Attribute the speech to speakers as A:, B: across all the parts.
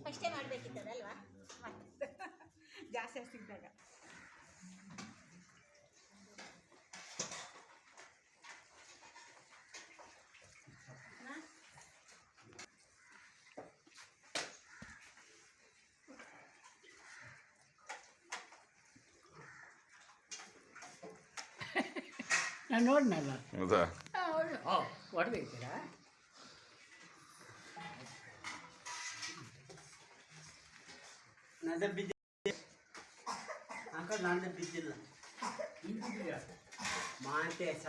A: ಫಸ್ಟೇ ಮಾಡಬೇಕಿದ್ದದಲ್ವಾ ಜಾಸ್ತಿ ಹಸಿದ್ದಾಗ.
B: ನಾನು ನೋಡಿನಲ್ಲ.
C: ಹೌದಾ?
B: ಹೊಡೆದಿದ್ದೀರಾ?
D: ನಂದು ಬಿದ್ದ ಅಂಕಲ್, ನಂದು ಬಿದ್ದಿಲ್ಲ. ಮಾಂತೇಶ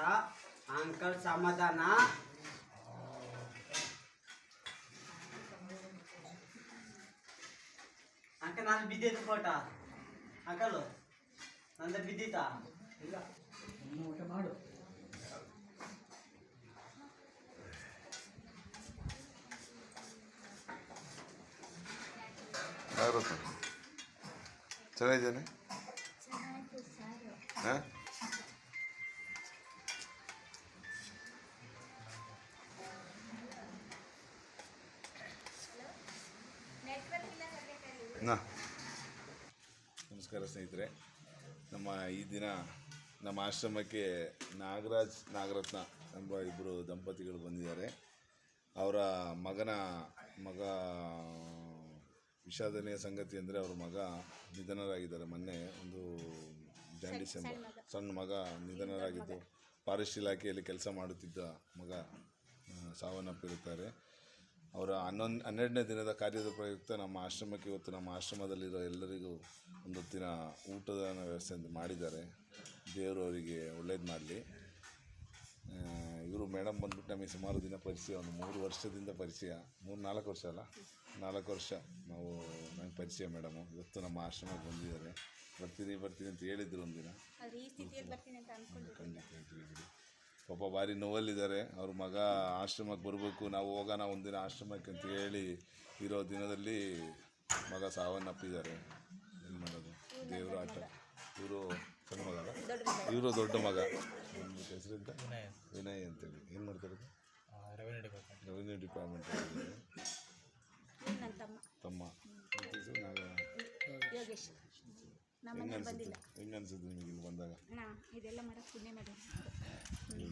D: ಅಂಕಲ್ ಸಮಾಧಾನ. ಅಂಕಲ್ ನಾನು ಬಿದ್ದಿದ್ದು ಫೋಟೋ ಅಂಕಲು ನಂದು ಬಿದ್ದಿತ್ತಾ?
B: ಇಲ್ಲ, ಊಟ ಮಾಡು.
C: ಯಾರು ಚೆನ್ನಾಗಿದ್ದಾನೆ? ಹಾಂ, ನಮಸ್ಕಾರ ಸ್ನೇಹಿತರೆ. ಈ ದಿನ ನಮ್ಮ ಆಶ್ರಮಕ್ಕೆ ನಾಗರಾಜ್ ನಾಗರತ್ನ ಎಂಬ ಇಬ್ಬರು ದಂಪತಿಗಳು ಬಂದಿದ್ದಾರೆ. ಅವರ ಮಗ ವಿಷಾದನೀಯ ಸಂಗತಿ ಅಂದರೆ ಅವ್ರ ಮಗ ನಿಧನರಾಗಿದ್ದಾರೆ. ಮೊನ್ನೆ ಒಂದು ಜಾಂಡೀಸ್ ಎಂಬ ಸಣ್ಣ ಮಗ ನಿಧನರಾಗಿದ್ದು, ಫಾರೆಸ್ಟ್ ಇಲಾಖೆಯಲ್ಲಿ ಕೆಲಸ ಮಾಡುತ್ತಿದ್ದ ಮಗ ಸಾವನ್ನಪ್ಪಿರುತ್ತಾರೆ. ಅವರ 12ನೇ ದಿನದ ಕಾರ್ಯದ ಪ್ರಯುಕ್ತ ನಮ್ಮ ಆಶ್ರಮಕ್ಕೆ ಇವತ್ತು ನಮ್ಮ ಆಶ್ರಮದಲ್ಲಿರೋ ಎಲ್ಲರಿಗೂ ಒಂದು ಹೊತ್ತಿನ ಊಟದ ವ್ಯವಸ್ಥೆ ಮಾಡಿದ್ದಾರೆ. ದೇವರು ಅವರಿಗೆ ಒಳ್ಳೇದು ಮಾಡಲಿ. ಇವರು ಮೇಡಮ್ ಬಂದ್ಬಿಟ್ಟು ನಮಗೆ ಸುಮಾರು ದಿನ ಪರಿಚಯ, ಒಂದು 3 ವರ್ಷದಿಂದ ಪರಿಚಯ, 3-4 ವರ್ಷ ಅಲ್ಲ, 4 ವರ್ಷ ನಾವು ನನಗೆ ಪರಿಚಯ ಮೇಡಮು. ಇವತ್ತು ನಮ್ಮ ಆಶ್ರಮಕ್ಕೆ ಬಂದಿದ್ದಾರೆ. ಬರ್ತೀನಿ ಅಂತ ಹೇಳಿದ್ರು ಒಂದಿನ. ಖಂಡಿತ ಹೇಳ್ತೀವಿ. ಪಾಪ ಭಾರಿ ನೋವಲ್ಲಿದ್ದಾರೆ. ಅವ್ರ ಮಗ ಆಶ್ರಮಕ್ಕೆ ಬರಬೇಕು, ನಾವು ಹೋಗೋಣ ಒಂದಿನ ಆಶ್ರಮಕ್ಕೆ ಅಂತ ಹೇಳಿ ಇರೋ ದಿನದಲ್ಲಿ ಮಗ ಸಾವನ್ನಪ್ಪಿದ್ದಾರೆ. ಏನು ಮಾಡೋದು, ದೇವರ ಆಟ. ಇವರು ಸಣ್ಣ ಮಗ ಅಲ್ಲ, ಇವರು ದೊಡ್ಡ ಮಗ. ಹೆಸರಿಂದ ವಿನಯ್ ಅಂತೇಳಿ. ಏನು ಮಾಡ್ತಾರೆ? ರೆವಿನ್ಯೂ ಡಿಪಾರ್ಟ್ಮೆಂಟ್ ತಮ್ಮ. ಹೆಂಗೆ ಅನ್ಸುತ್ತೆ ನಿಮಗೆ ಇಲ್ಲಿ ಬಂದಾಗ?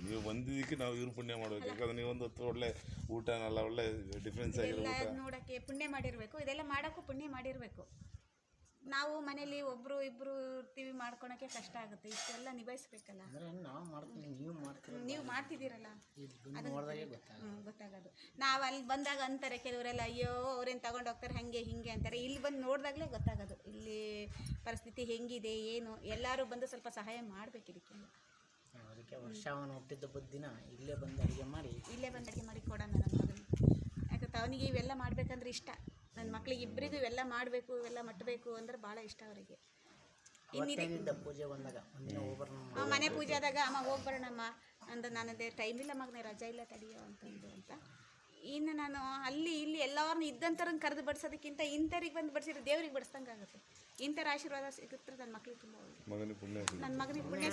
C: ನೀವು ಬಂದಿದ್ದಕ್ಕೆ ನಾವು ಇವ್ರು ಪುಣ್ಯ ಮಾಡಬೇಕು. ಯಾಕಂದ್ರೆ ನೀವೊಂದು ಹೊತ್ತು ಒಳ್ಳೆ ಊಟನೆಲ್ಲ ಒಳ್ಳೆ ಡಿಫ್ರೆನ್ಸ್ ಆಗಿರೋ ಊಟ
A: ನೋಡೋಕ್ಕೆ ಪುಣ್ಯ ಮಾಡಿರಬೇಕು. ಇದೆಲ್ಲ ಮಾಡೋಕ್ಕೂ ಪುಣ್ಯ ಮಾಡಿರಬೇಕು. ನಾವು ಮನೇಲಿ ಒಬ್ಬರು ಇಬ್ಬರು ಇರ್ತೀವಿ, ಮಾಡ್ಕೊಳಕ್ಕೆ ಕಷ್ಟ ಆಗುತ್ತೆ. ಇಷ್ಟೆಲ್ಲ ನಿಭಾಯಿಸ್ಬೇಕಲ್ಲ. ನೀವು ಮಾಡ್ತಿದ್ದೀರಲ್ಲ, ಗೊತ್ತಾಗೋದು. ನಾವು ಅಲ್ಲಿ ಬಂದಾಗ ಅಂತಾರೆ ಕೆಲವರೆಲ್ಲ, ಅಯ್ಯೋ ಅವ್ರೇನು ತಗೊಂಡು ಹೋಗ್ತಾರೆ ಹಾಗೆ ಹೀಗೆ ಅಂತಾರೆ. ಇಲ್ಲಿ ಬಂದು ನೋಡಿದಾಗಲೇ ಗೊತ್ತಾಗೋದು ಇಲ್ಲಿ ಪರಿಸ್ಥಿತಿ ಹೆಂಗಿದೆ ಏನು. ಎಲ್ಲರೂ ಬಂದು ಸ್ವಲ್ಪ ಸಹಾಯ ಮಾಡಬೇಕು ಇದಕ್ಕೆಲ್ಲ.
B: ಅದಕ್ಕೆ ವರ್ಷವನ್ನ ಹುಟ್ಟಿದ ದಿನ ಇಲ್ಲೇ ಬಂದು ಅಡುಗೆ ಮಾಡಿ
A: ಕೊಡೋಣ ನನ್ನ ಮಗನಿಗೆ. ಯಾಕಂದ್ರೆ ಅವನಿಗೆ ಇವೆಲ್ಲ ಮಾಡಬೇಕಂದ್ರೆ ಇಷ್ಟ. ನನ್ನ ಮಕ್ಳಿಗೆ ಇಬ್ಬರಿಗೂ ಇವೆಲ್ಲ ಮಾಡಬೇಕು, ಇವೆಲ್ಲ ಮಟ್ಟಬೇಕು ಅಂದ್ರೆ ಭಾಳ ಇಷ್ಟ ಅವರಿಗೆ.
B: ಪೂಜೆ ಬಂದಾಗ
A: ಮನೆ ಪೂಜೆ ಆದಾಗ ಅಮ್ಮ ಹೋಗ್ಬರೋಣಮ್ಮ ಅಂದ್ರೆ ನಾನದೇ ಟೈಮ್ ಇಲ್ಲ ಮಗನೇ, ರಜಾ ಇಲ್ಲ ತಡಿಯೋ ಅಂತಂದು ಅಂತ. ಇನ್ನು ನಾನು ಅಲ್ಲಿ ಇಲ್ಲಿ ಎಲ್ಲರನ್ನೂ ಇದ್ದಂಥವ್ರನ್ನ ಕರೆದು ಬಡಿಸೋದಕ್ಕಿಂತ ಇಂಥವ್ರಿಗೆ ಬಂದು ಬಡಿಸಿದ್ರೆ ದೇವ್ರಿಗೆ ಬಡಿಸ್ದಂಗೆ ಆಗುತ್ತೆ. ಇಂಥರ ಆಶೀರ್ವಾದ ಸಿಗುತ್ತೆ ನನ್ನ ಮಕ್ಳಿಗೆ ತುಂಬ ನನ್ನ ಮಗನಿಗೆ ಪುಣ್ಯ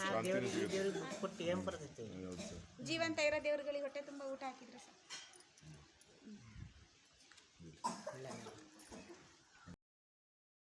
A: ಜೀವಂತ ಇರೋ ದೇವ್ರುಗಳಿಗೆ ಹೊಟ್ಟೆ ತುಂಬ ಊಟ ಹಾಕಿದ್ರೆ ಸರ್.